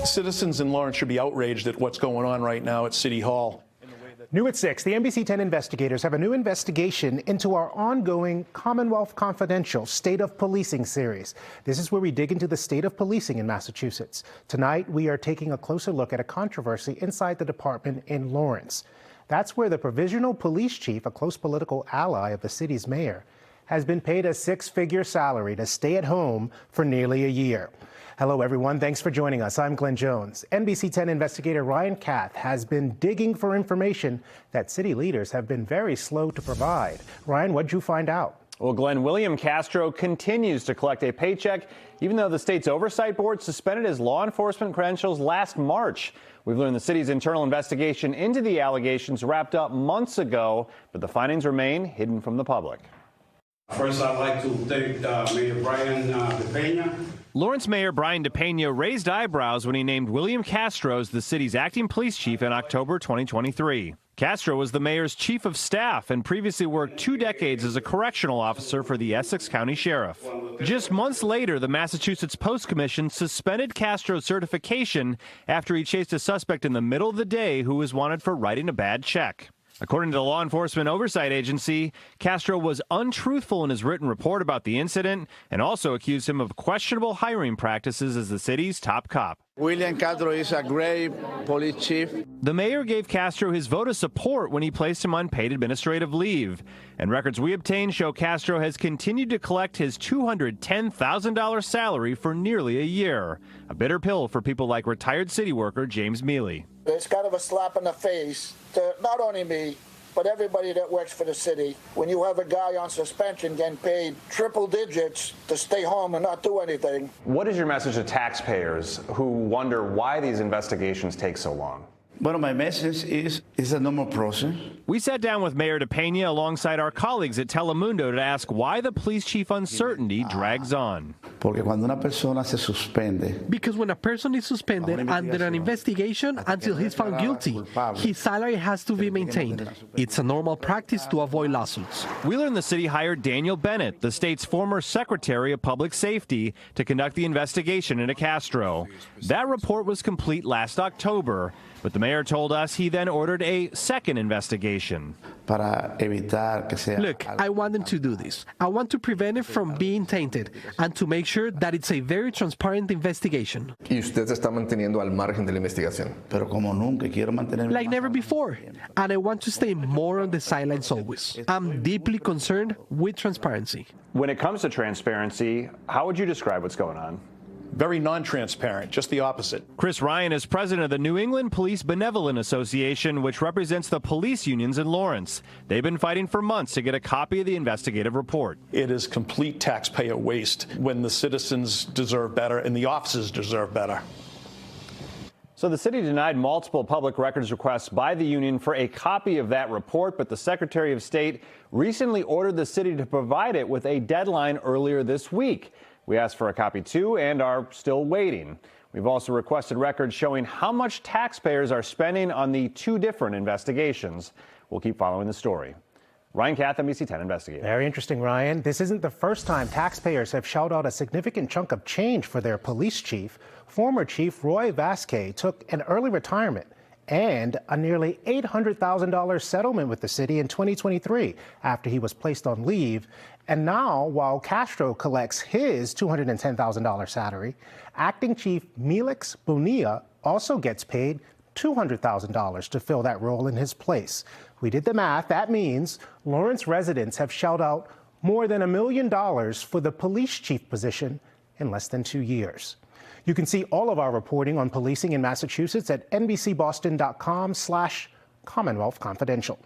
Citizens in Lawrence should be outraged at what's going on right now at City Hall. New at 6, the NBC 10 investigators have a new investigation into our ongoing Commonwealth Confidential State of Policing series. This is where we dig into the state of policing in Massachusetts. Tonight, we are taking a closer look at a controversy inside the department in Lawrence. That's where the provisional police chief, a close political ally of the city's mayor, has been paid a six-figure salary to stay at home for nearly a year. Hello, everyone. Thanks for joining us. I'm Glenn Jones. NBC 10 investigator Ryan Kath has been digging for information that city leaders have been very slow to provide. Ryan, what'd you find out? Well, Glenn, William Castro continues to collect a paycheck, even though the state's oversight board suspended his law enforcement credentials last March. We've learned the city's internal investigation into the allegations wrapped up months ago, but the findings remain hidden from the public. First, I'd like to thank Mayor Brian DePena. Lawrence Mayor Brian DePena raised eyebrows when he named William Castro as the city's acting police chief in October 2023. Castro was the mayor's chief of staff and previously worked 2 decades as a correctional officer for the Essex County Sheriff. Just months later, the Massachusetts Post Commission suspended Castro's certification after he chased a suspect in the middle of the day who was wanted for writing a bad check. According to the Law Enforcement Oversight Agency, Castro was untruthful in his written report about the incident and also accused him of questionable hiring practices as the city's top cop. William Castro is a great police chief. The mayor gave Castro his vote of support when he placed him on paid administrative leave. And records we obtained show Castro has continued to collect his $210,000 salary for nearly a year. A bitter pill for people like retired city worker James Mealy. It's kind of a slap in the face to not only me, but everybody that works for the city. When you have a guy on suspension getting paid triple digits to stay home and not do anything. What is your message to taxpayers who wonder why these investigations take so long? Well, my message is it's a normal process. We sat down with Mayor DePena alongside our colleagues at Telemundo to ask why the police chief uncertainty drags on. Porque cuando una persona se suspende, because when a person is suspended under an investigation until he's found guilty, his salary has to be maintained. It's a normal practice to avoid lawsuits. We learned the city hired Daniel Bennett, the state's former Secretary of Public Safety, to conduct the investigation into Castro. That report was complete last October, but the mayor told us he then ordered a second investigation. Look, I want them to do this. I want to prevent it from being tainted and to make sure that it's a very transparent investigation. Y usted se está manteniendo al margen de la investigación. Like never before. And I want to stay more on the sidelines always. I'm deeply concerned with transparency. When it comes to transparency, how would you describe what's going on? Very non-transparent, just the opposite. Chris Ryan is president of the New England Police Benevolent Association, which represents the police unions in Lawrence. They've been fighting for months to get a copy of the investigative report. It is complete taxpayer waste when the citizens deserve better and the officers deserve better. So the city denied multiple public records requests by the union for a copy of that report, but the Secretary of State recently ordered the city to provide it with a deadline earlier this week. We asked for a copy too and are still waiting. We've also requested records showing how much taxpayers are spending on the 2 different investigations. We'll keep following the story. Ryan Kath, NBC 10 investigator. Very interesting, Ryan. This isn't the first time taxpayers have shelled out a significant chunk of change for their police chief. Former Chief Roy Vasquez took an early retirement and a nearly $800,000 settlement with the city in 2023 after he was placed on leave. And now, while Castro collects his $210,000 salary, acting chief Melix Bonilla also gets paid $200,000 to fill that role in his place. We did the math. That means Lawrence residents have shelled out more than $1 million for the police chief position in less than 2 years. You can see all of our reporting on policing in Massachusetts at nbcboston.com/Commonwealth Confidential.